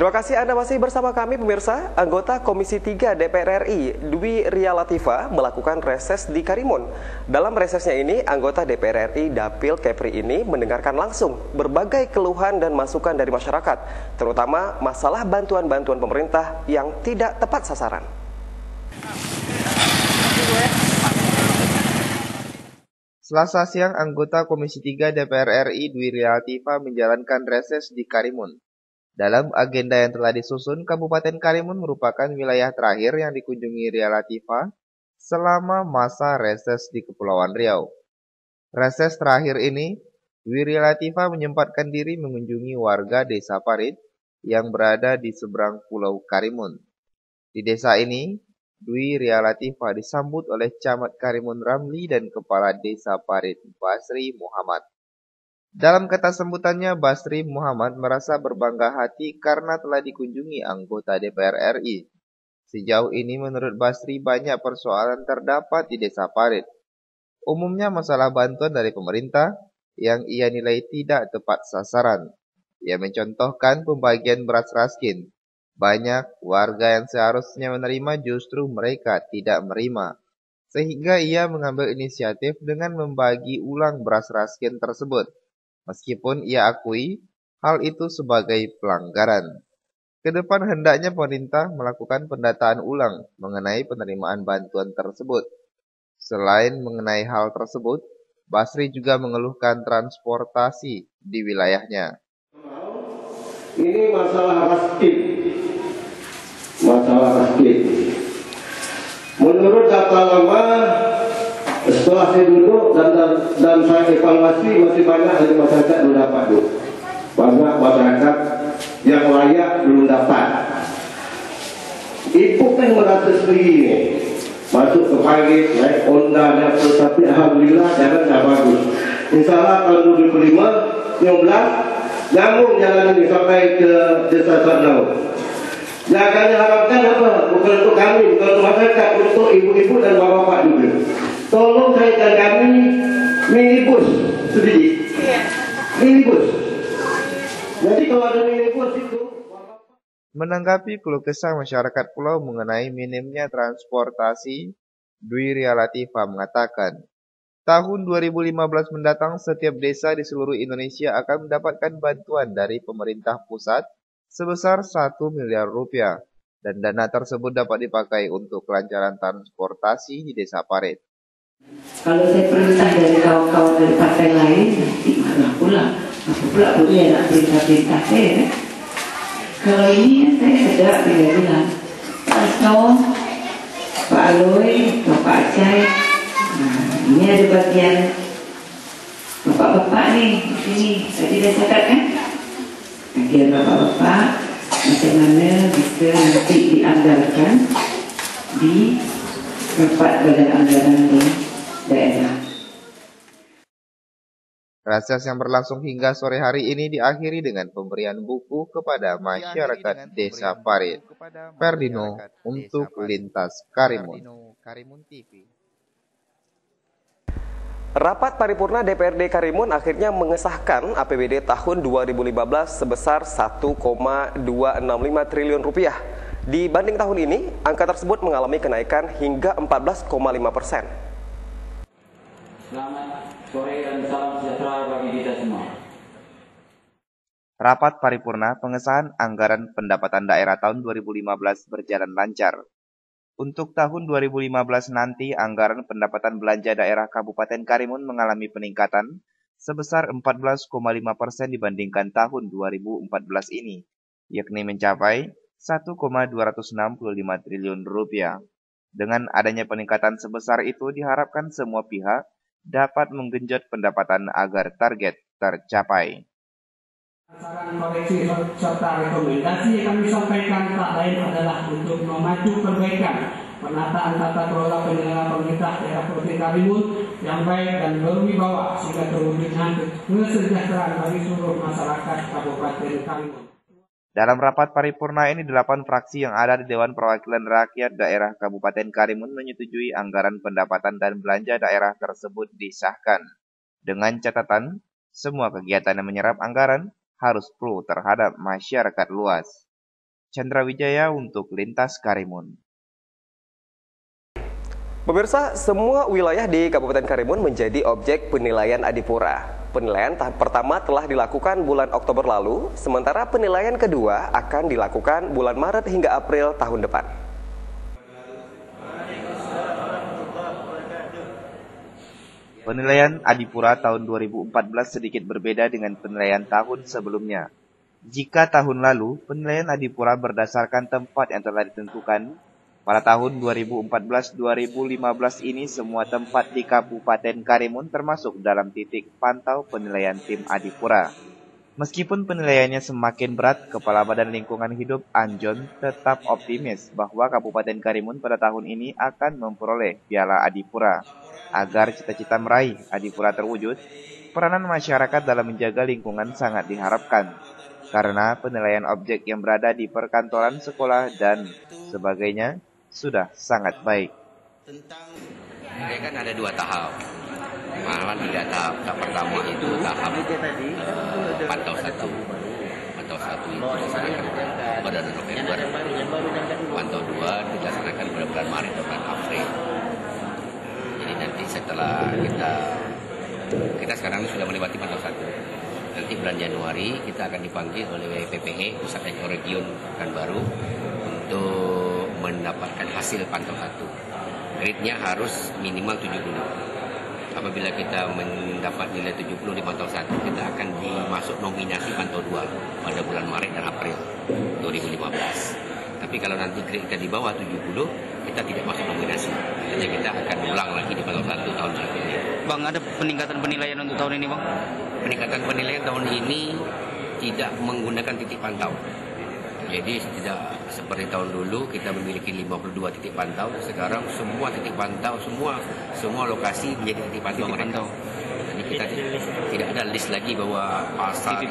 Terima kasih Anda masih bersama kami pemirsa. Anggota Komisi 3 DPR RI, Dwi Ria Latifa, melakukan reses di Karimun. Dalam resesnya ini, anggota DPR RI Dapil Kepri ini mendengarkan langsung berbagai keluhan dan masukan dari masyarakat, terutama masalah bantuan-bantuan pemerintah yang tidak tepat sasaran. Selasa siang, anggota Komisi 3 DPR RI Dwi Ria Latifa menjalankan reses di Karimun. Dalam agenda yang telah disusun, Kabupaten Karimun merupakan wilayah terakhir yang dikunjungi Ria Latifa selama masa reses di Kepulauan Riau. Reses terakhir ini, Dwi Ria Latifa menyempatkan diri mengunjungi warga Desa Parit yang berada di seberang Pulau Karimun. Di desa ini, Dwi Ria Latifa disambut oleh Camat Karimun Ramli dan Kepala Desa Parit Basri Muhammad. Dalam kata sambutannya, Basri Muhammad merasa berbangga hati karena telah dikunjungi anggota DPR RI. Sejauh ini menurut Basri banyak persoalan terdapat di Desa Parit. Umumnya masalah bantuan dari pemerintah yang ia nilai tidak tepat sasaran. Ia mencontohkan pembagian beras raskin. Banyak warga yang seharusnya menerima justru mereka tidak menerima. Sehingga ia mengambil inisiatif dengan membagi ulang beras raskin tersebut. Meskipun ia akui hal itu sebagai pelanggaran. Kedepan hendaknya pemerintah melakukan pendataan ulang mengenai penerimaan bantuan tersebut. Selain mengenai hal tersebut, Basri juga mengeluhkan transportasi di wilayahnya. Ini masalah raskin. Menurut data lama, setelah saya duduk dan saya evaluasi, masih banyak dari masyarakat belum dapat. Banyak masyarakat yang layak belum dapat. Ibu kan merasa sendiri nih. Masuk ke Parit, naik Honda, tapi alhamdulillah jalan dah bagus. InsyaAllah tahun 2015, nyambung jalan ini sampai ke Desa Sadau. Yang kami harapkan apa? Bukan untuk kami, bukan untuk masyarakat, untuk ibu-ibu dan bapak-bapak juga. Tolong kaitkan kami minibus sedikit. Minibus. Jadi kalau ada minibus itu. Menanggapi keluh kesah masyarakat pulau mengenai minimnya transportasi, Dwi Ria Latifa mengatakan, tahun 2015 mendatang setiap desa di seluruh Indonesia akan mendapatkan bantuan dari pemerintah pusat sebesar 1 miliar rupiah, dan dana tersebut dapat dipakai untuk kelancaran transportasi di Desa Parit. Kalau saya perintah dari kawan-kawan dari partai lain, nanti marah pula. Aku pula boleh nak perintah-perintah saya. Kalau ini saya sedap bila bilang, Pak Asno, Pak Aloy, Bapak Acai, ini ada bagian bapak-bapak nih di sini. Tadi dah cakap kan? Bagian bapak-bapak, macam mana bisa nanti dianggarkan di rapat badan anggaran di daerah. Reses yang berlangsung hingga sore hari ini diakhiri dengan pemberian buku kepada masyarakat Desa Parit. Ferdino untuk Lintas Karimun. Rapat paripurna DPRD Karimun akhirnya mengesahkan APBD tahun 2015 sebesar 1,265 triliun rupiah. Dibanding tahun ini, angka tersebut mengalami kenaikan hingga 14,5%. Selamat sore dan salam sejahtera bagi kita semua. Rapat paripurna pengesahan anggaran pendapatan daerah tahun 2015 berjalan lancar. Untuk tahun 2015 nanti, anggaran pendapatan belanja daerah Kabupaten Karimun mengalami peningkatan sebesar 14,5% dibandingkan tahun 2014 ini, yakni mencapai 1,265 triliun rupiah. Dengan adanya peningkatan sebesar itu, diharapkan semua pihak dapat menggenjot pendapatan agar target tercapai. Saran koreksi serta rekomendasi yang kami sampaikan tak lain adalah untuk memacu perbaikan penataan tata kelola penyelenggara pemerintah daerah Provinsi Karimun yang baik dan berwibawa sehingga terwujudnya kesejahteraan bagi seluruh masyarakat Kabupaten Karimun. Dalam rapat paripurna ini, 8 fraksi yang ada di Dewan Perwakilan Rakyat Daerah Kabupaten Karimun menyetujui anggaran pendapatan dan belanja daerah tersebut disahkan. Dengan catatan, semua kegiatan yang menyerap anggaran harus pro terhadap masyarakat luas. Chandra Wijaya untuk Lintas Karimun. Pemirsa, semua wilayah di Kabupaten Karimun menjadi objek penilaian Adipura. Penilaian tahap pertama telah dilakukan bulan Oktober lalu, sementara penilaian kedua akan dilakukan bulan Maret hingga April tahun depan. Penilaian Adipura tahun 2014 sedikit berbeda dengan penilaian tahun sebelumnya. Jika tahun lalu, penilaian Adipura berdasarkan tempat yang telah ditentukan, pada tahun 2014-2015 ini semua tempat di Kabupaten Karimun termasuk dalam titik pantau penilaian tim Adipura. Meskipun penilaiannya semakin berat, Kepala Badan Lingkungan Hidup Amjon tetap optimis bahwa Kabupaten Karimun pada tahun ini akan memperoleh Piala Adipura. Agar cita-cita meraih Adipura terwujud, peranan masyarakat dalam menjaga lingkungan sangat diharapkan. Karena penilaian objek yang berada di perkantoran, sekolah, dan sebagainya sudah sangat baik. Ini kan ada 2 tahap. Malah tidak tahap pertama itu tahap pantau 1. Pantau 1 itu dilaksanakan pada November. Pantau 2 dilaksanakan pada bulan Maret dan bulan April. Jadi nanti setelah kita sekarang sudah melewati pantau 1. Nanti bulan Januari kita akan dipanggil oleh PPE, Pusat Ekoregion Pekanbaru, untuk mendapatkan hasil pantau 1. Grade-nya harus minimal 70. Apabila kita mendapat nilai 70 di pantau 1, kita akan dimasuk nominasi pantau 2 pada bulan Maret dan April 2015. Tapi kalau nanti grade kita di bawah 70, kita tidak masuk nominasi. Hanya kita akan ulang lagi di pantau 1 tahun berikutnya. Bang, ada peningkatan penilaian untuk tahun ini, Bang? Peningkatan penilaian tahun ini tidak menggunakan titik pantau. Jadi tidak seperti tahun dulu kita memiliki 52 titik pantau. Sekarang semua titik pantau, semua lokasi menjadi titik pantau mereka. Jadi kita tidak ada list lagi bahwa pasar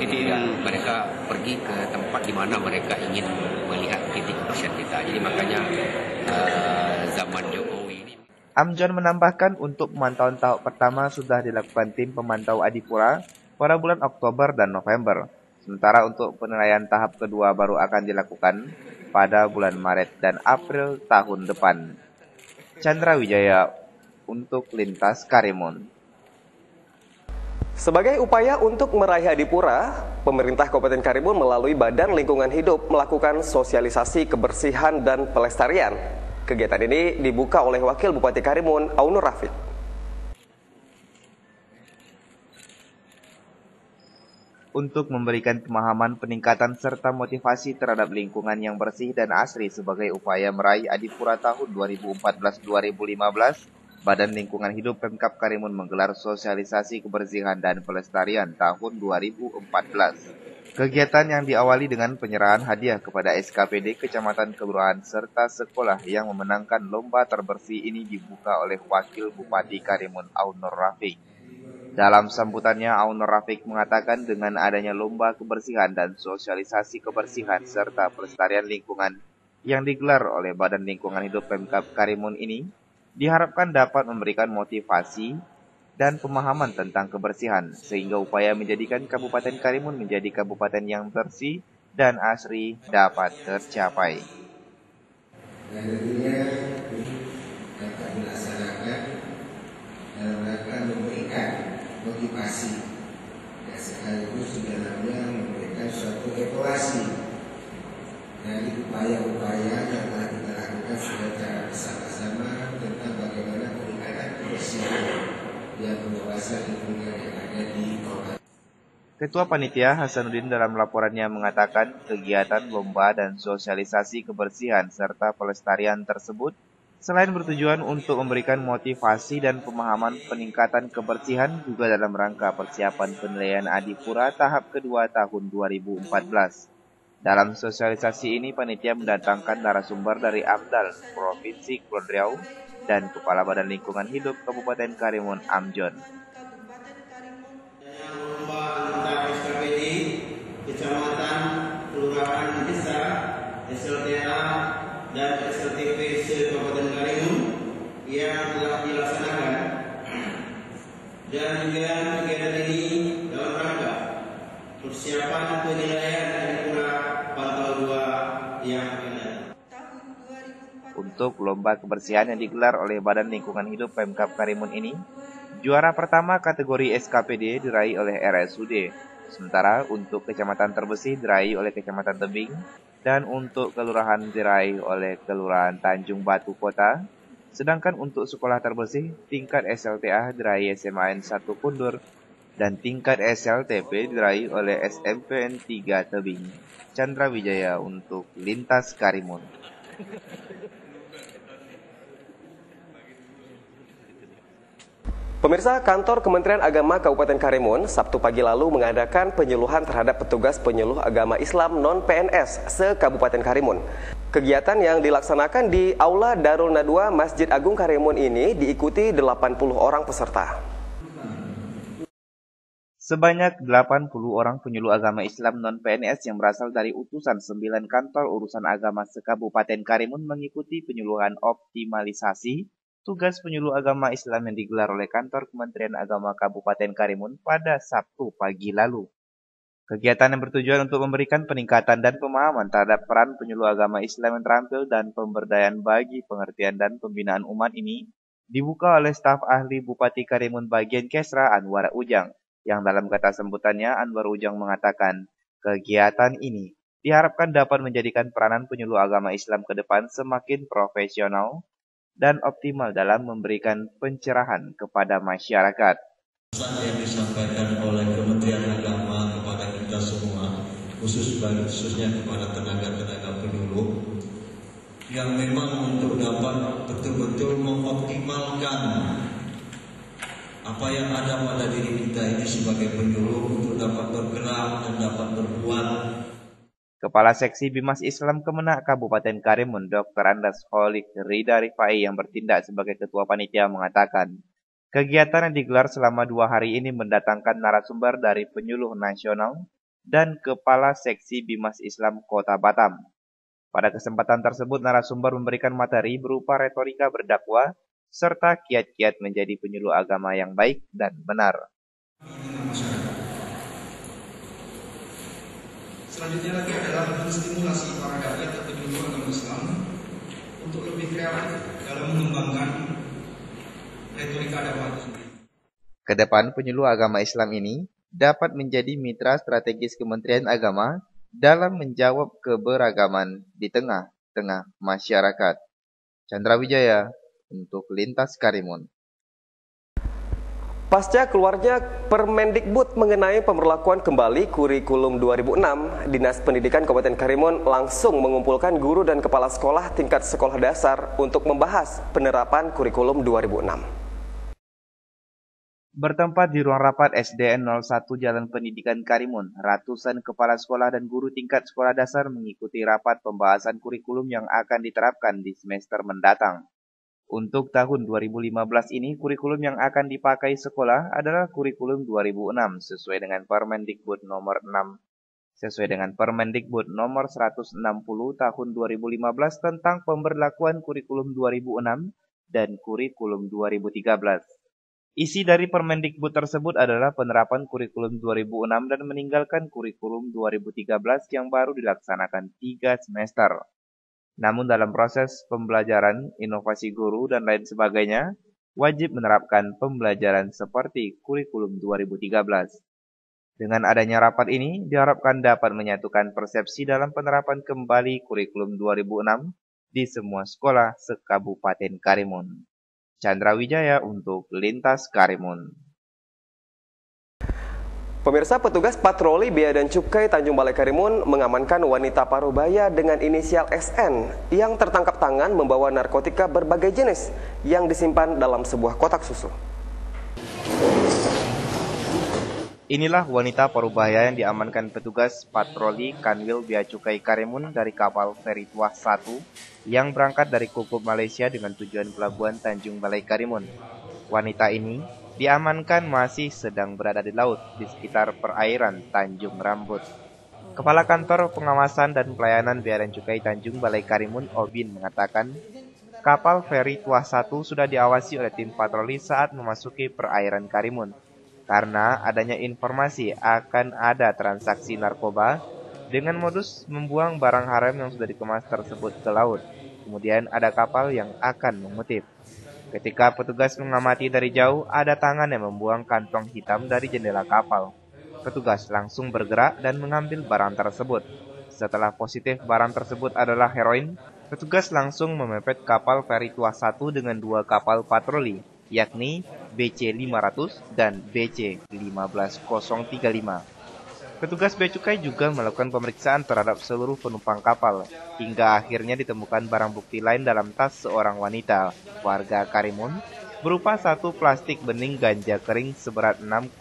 mereka pergi ke tempat di mana mereka ingin melihat titik kebersihan kita. Jadi makanya zaman Jokowi ini. Amjon menambahkan untuk pemantauan tahap pertama sudah dilakukan tim pemantau Adipura pada bulan Oktober dan November. Sementara untuk penilaian tahap kedua baru akan dilakukan pada bulan Maret dan April tahun depan. Chandra Wijaya untuk Lintas Karimun. Sebagai upaya untuk meraih Adipura, pemerintah Kabupaten Karimun melalui Badan Lingkungan Hidup melakukan sosialisasi kebersihan dan pelestarian. Kegiatan ini dibuka oleh Wakil Bupati Karimun, Aunur Rafiq. Untuk memberikan pemahaman, peningkatan serta motivasi terhadap lingkungan yang bersih dan asri sebagai upaya meraih Adipura tahun 2014-2015, Badan Lingkungan Hidup Pemkab Karimun menggelar sosialisasi kebersihan dan pelestarian tahun 2014. Kegiatan yang diawali dengan penyerahan hadiah kepada SKPD, kecamatan, kelurahan, serta sekolah yang memenangkan lomba terbersih ini dibuka oleh Wakil Bupati Karimun, Aunur Rafiq. Dalam sambutannya, Aunur Rafiq mengatakan dengan adanya lomba kebersihan dan sosialisasi kebersihan serta pelestarian lingkungan yang digelar oleh Badan Lingkungan Hidup Pemkab Karimun ini, diharapkan dapat memberikan motivasi dan pemahaman tentang kebersihan, sehingga upaya menjadikan Kabupaten Karimun menjadi kabupaten yang bersih dan asri dapat tercapai. Dan tentunya dapat dilaksanakan dalam rangka memberikan motivasi dan sekaligus di dalamnya memberikan suatu evaluasi dari upaya-upaya yang telah kita lakukan secara bersama-sama tentang bagaimana peningkatan kebersihan yang menguasai lingkungan yang ada di Kabupaten. Ketua Panitia Hasanuddin dalam laporannya mengatakan kegiatan lomba dan sosialisasi kebersihan serta pelestarian tersebut selain bertujuan untuk memberikan motivasi dan pemahaman peningkatan kebersihan juga dalam rangka persiapan penilaian Adipura tahap kedua tahun 2014. Dalam sosialisasi ini, panitia mendatangkan narasumber dari AMDAL Provinsi Kepulauan Riau dan Kepala Badan Lingkungan Hidup Kabupaten Karimun, Amjon. Lomba antar SKPD, kecamatan, kelurahan, desa, SLTA, dan SLTP se-Kabupaten Karimun yang telah dilaksanakan, dan juga kegiatan ini dalam rangka persiapan penilaian Adipura Pantau 2 yang akan datang. Untuk lomba kebersihan yang digelar oleh Badan Lingkungan Hidup Pemkab Karimun ini, juara pertama kategori SKPD diraih oleh RSUD, sementara untuk kecamatan terbersih diraih oleh Kecamatan Tebing, dan untuk kelurahan diraih oleh Kelurahan Tanjung Batu Kota, sedangkan untuk sekolah terbersih tingkat SLTA diraih SMAN 1 Kundur, dan tingkat SLTP diraih oleh SMPN 3 Tebing. Chandra Wijaya untuk Lintas Karimun. Pemirsa, kantor Kementerian Agama Kabupaten Karimun Sabtu pagi lalu mengadakan penyuluhan terhadap petugas penyuluh agama Islam non-PNS se-Kabupaten Karimun. Kegiatan yang dilaksanakan di Aula Darul Nadwa Masjid Agung Karimun ini diikuti 80 orang peserta. Sebanyak 80 orang penyuluh agama Islam non-PNS yang berasal dari utusan 9 kantor urusan agama se-Kabupaten Karimun mengikuti penyuluhan optimalisasi tugas penyuluh agama Islam yang digelar oleh kantor Kementerian Agama Kabupaten Karimun pada Sabtu pagi lalu. Kegiatan yang bertujuan untuk memberikan peningkatan dan pemahaman terhadap peran penyuluh agama Islam yang terampil dan pemberdayaan bagi pengertian dan pembinaan umat ini dibuka oleh staf ahli Bupati Karimun bagian Kesra Anwar Ujang, yang dalam kata sambutannya Anwar Ujang mengatakan kegiatan ini diharapkan dapat menjadikan peranan penyuluh agama Islam ke depan semakin profesional dan optimal dalam memberikan pencerahan kepada masyarakat. Pesan yang disampaikan oleh Kementerian Agama kepada kita semua, khususnya kepada tenaga-tenaga penyuluh, yang memang untuk dapat betul-betul mengoptimalkan apa yang ada pada diri kita ini sebagai penyuluh untuk dapat bergerak dan dapat berbuat. Kepala Seksi Bimas Islam Kemenak Kabupaten Karimun, Dr. Andas Holik Rida Rifai yang bertindak sebagai Ketua Panitia mengatakan, kegiatan yang digelar selama 2 hari ini mendatangkan narasumber dari penyuluh nasional dan Kepala Seksi Bimas Islam Kota Batam. Pada kesempatan tersebut, narasumber memberikan materi berupa retorika berdakwah serta kiat-kiat menjadi penyuluh agama yang baik dan benar. Selanjutnya lagi adalah menstimulasi para dai atau penyuluh agama Islam untuk lebih kreatif dalam mengembangkan retorika dakwah itu sendiri. Kedepan penyuluh agama Islam ini dapat menjadi mitra strategis Kementerian Agama dalam menjawab keberagaman di tengah-tengah masyarakat. Chandra Wijaya untuk Lintas Karimun. Pasca keluarnya Permendikbud mengenai pemberlakuan kembali kurikulum 2006, Dinas Pendidikan Kabupaten Karimun langsung mengumpulkan guru dan kepala sekolah tingkat sekolah dasar untuk membahas penerapan kurikulum 2006. Bertempat di ruang rapat SDN 01 Jalan Pendidikan Karimun, ratusan kepala sekolah dan guru tingkat sekolah dasar mengikuti rapat pembahasan kurikulum yang akan diterapkan di semester mendatang. Untuk tahun 2015 ini, kurikulum yang akan dipakai sekolah adalah kurikulum 2006 sesuai dengan Permendikbud nomor 160 tahun 2015 tentang pemberlakuan kurikulum 2006 dan kurikulum 2013. Isi dari Permendikbud tersebut adalah penerapan kurikulum 2006 dan meninggalkan kurikulum 2013 yang baru dilaksanakan 3 semester. Namun dalam proses pembelajaran, inovasi guru, dan lain sebagainya, wajib menerapkan pembelajaran seperti kurikulum 2013. Dengan adanya rapat ini, diharapkan dapat menyatukan persepsi dalam penerapan kembali kurikulum 2006 di semua sekolah se-Kabupaten Karimun. Chandra Wijaya untuk Lintas Karimun. Pemirsa, petugas patroli Bea dan Cukai Tanjung Balai Karimun mengamankan wanita parubaya dengan inisial SN yang tertangkap tangan membawa narkotika berbagai jenis yang disimpan dalam sebuah kotak susu. Inilah wanita parubaya yang diamankan petugas patroli Kanwil Bea Cukai Karimun dari kapal feri Tuah 1 yang berangkat dari Kukup Malaysia dengan tujuan pelabuhan Tanjung Balai Karimun. Wanita ini diamankan masih sedang berada di laut di sekitar perairan Tanjung Rambut. Kepala Kantor Pengawasan dan Pelayanan Bea dan Cukai Tanjung Balai Karimun, Obin, mengatakan kapal feri Tuah 1 sudah diawasi oleh tim patroli saat memasuki perairan Karimun karena adanya informasi akan ada transaksi narkoba dengan modus membuang barang haram yang sudah dikemas tersebut ke laut. Kemudian ada kapal yang akan mengutip. Ketika petugas mengamati dari jauh, ada tangan yang membuang kantong hitam dari jendela kapal. Petugas langsung bergerak dan mengambil barang tersebut. Setelah positif barang tersebut adalah heroin, petugas langsung memepet kapal feri Tuas 1 dengan 2 kapal patroli, yakni BC 500 dan BC 15035. Petugas Bea Cukai juga melakukan pemeriksaan terhadap seluruh penumpang kapal, hingga akhirnya ditemukan barang bukti lain dalam tas seorang wanita, warga Karimun, berupa 1 plastik bening ganja kering seberat 6,41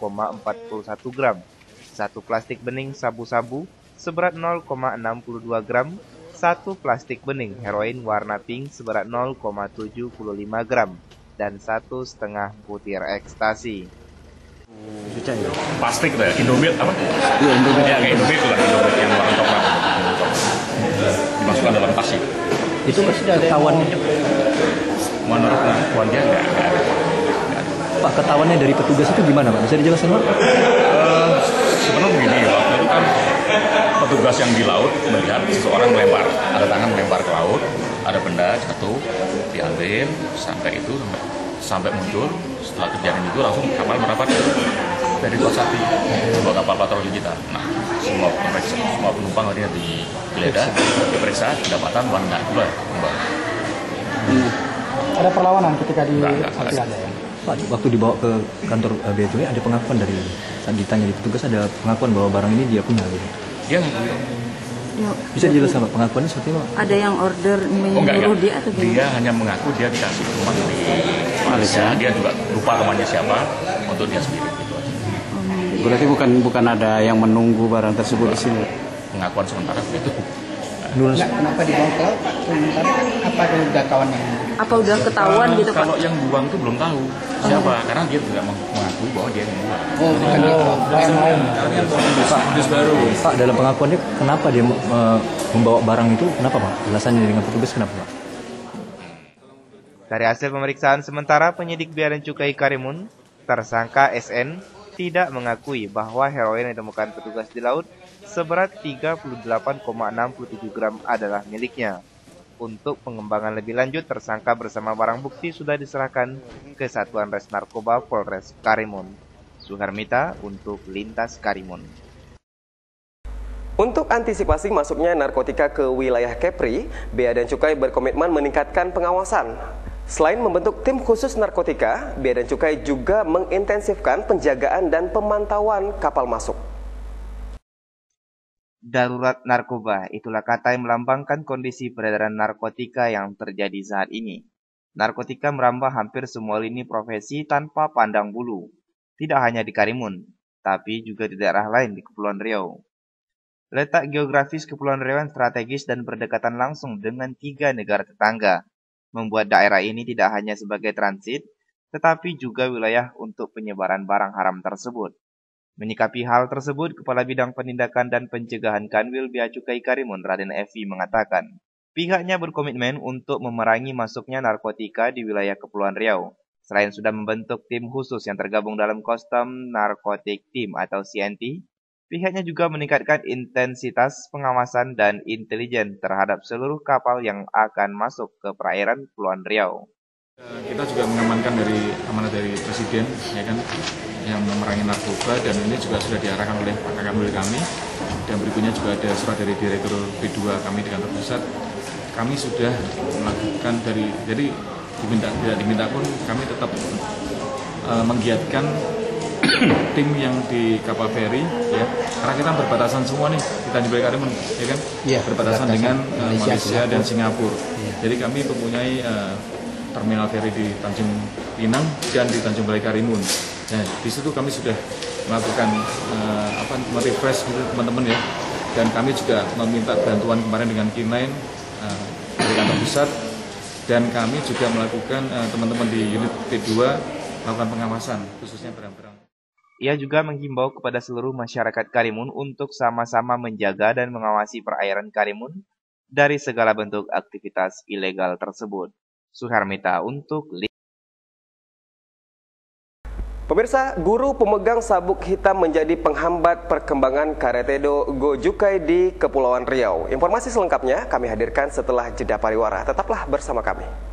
gram, 1 plastik bening sabu-sabu seberat 0,62 gram, 1 plastik bening heroin warna pink seberat 0,75 gram, dan 1,5 butir ekstasi. Plastik tuh ya, Indomie apa? Iya, Indomie. Ya, kayak Indomie itu lah, Indomie yang warna coklat. Dimasukkan dalam tas itu. Itu pasti ada ketahuannya. Menurut pengakuan dia nggak ada. Pak, ketahuannya dari petugas itu gimana, Pak? Bisa dijelaskan, Pak? Sebenarnya begini, waktu itu kan petugas yang di laut melihat seseorang melempar, ada tangan melempar ke laut, ada benda jatuh, diambil sampai muncul. Setelah kejadian itu langsung kapal merapat dari Tuas 1, bawa kapal patroli kita. Nah, semua penumpang akhirnya digeledah, diperiksa, kedapatan uang nggak kembali. Ada perlawanan ketika ada ya? Pak, waktu dibawa ke kantor Bea Cukai ada pengakuan dari saat ditanya di petugas, ada pengakuan bahwa barang ini dia punya gitu. Dia bisa dijelaskan Pak, pengakuannya seperti apa? Ada yang order menyuruh dia atau gimana? Dia hanya mengaku dia dikasih rumah di Malaysia, dia juga lupa temannya siapa untuk dia sendiri gitu aja. Berarti bukan ada yang menunggu barang tersebut di sini. Pengakuan sementara begitu. Kenapa dibawa ke laut? Sementara apa udah kawannya? Apa udah ketahuan gitu Pak? Kalau yang buang itu belum tahu siapa, karena dia tidak mengakui bahwa dia yang buang. Pak, dalam pengakuannya kenapa dia membawa barang itu? Kenapa Pak? Alasannya dengan petugas kenapa Pak? Dari hasil pemeriksaan sementara penyidik Bea dan Cukai Karimun, tersangka SN tidak mengakui bahwa heroin yang ditemukan petugas di laut seberat 38,67 gram adalah miliknya. Untuk pengembangan lebih lanjut, tersangka bersama barang bukti sudah diserahkan ke Satuan Res Narkoba Polres Karimun. Suharmita untuk Lintas Karimun. Untuk antisipasi masuknya narkotika ke wilayah Kepri, Bea dan Cukai berkomitmen meningkatkan pengawasan. Selain membentuk tim khusus narkotika, Bea dan Cukai juga mengintensifkan penjagaan dan pemantauan kapal masuk. Darurat narkoba, itulah kata yang melambangkan kondisi peredaran narkotika yang terjadi saat ini. Narkotika merambah hampir semua lini profesi tanpa pandang bulu. Tidak hanya di Karimun, tapi juga di daerah lain di Kepulauan Riau. Letak geografis Kepulauan Riau yang strategis dan berdekatan langsung dengan 3 negara tetangga, membuat daerah ini tidak hanya sebagai transit, tetapi juga wilayah untuk penyebaran barang haram tersebut. Menyikapi hal tersebut, Kepala Bidang Penindakan dan Pencegahan Kanwil Bea Cukai Karimun, Raden Evi, mengatakan, pihaknya berkomitmen untuk memerangi masuknya narkotika di wilayah Kepulauan Riau. Selain sudah membentuk tim khusus yang tergabung dalam Custom Narcotic Team atau CNT, pihaknya juga meningkatkan intensitas pengawasan dan intelijen terhadap seluruh kapal yang akan masuk ke perairan Kepulauan Riau. Kita juga mengamankan dari amanat dari Presiden, ya kan, yang memerangi narkoba, dan ini juga sudah diarahkan oleh Pak Kanwil kami, dan berikutnya juga ada surat dari Direktur B2 kami di kantor pusat. Kami sudah melakukan jadi tidak diminta pun kami tetap menggiatkan tim yang di kapal feri, ya, karena kita berbatasan semua nih di Tanjung Balai Karimun, ya kan, ya, berbatasan dengan Malaysia dan Singapura. Ya. Jadi kami mempunyai terminal feri di Tanjung Pinang dan di Tanjung Balai Karimun. Nah, di situ kami sudah melakukan merefresh gitu teman-teman ya, dan kami juga meminta bantuan kemarin dengan K9 dari kantor pusat, dan kami juga melakukan teman-teman di unit P2 melakukan pengawasan khususnya barang-barang. Ia juga menghimbau kepada seluruh masyarakat Karimun untuk sama-sama menjaga dan mengawasi perairan Karimun dari segala bentuk aktivitas ilegal tersebut. Suharmita untuk Pemirsa, guru pemegang sabuk hitam menjadi penghambat perkembangan Karate Do Gojukai di Kepulauan Riau. Informasi selengkapnya kami hadirkan setelah jeda pariwara. Tetaplah bersama kami.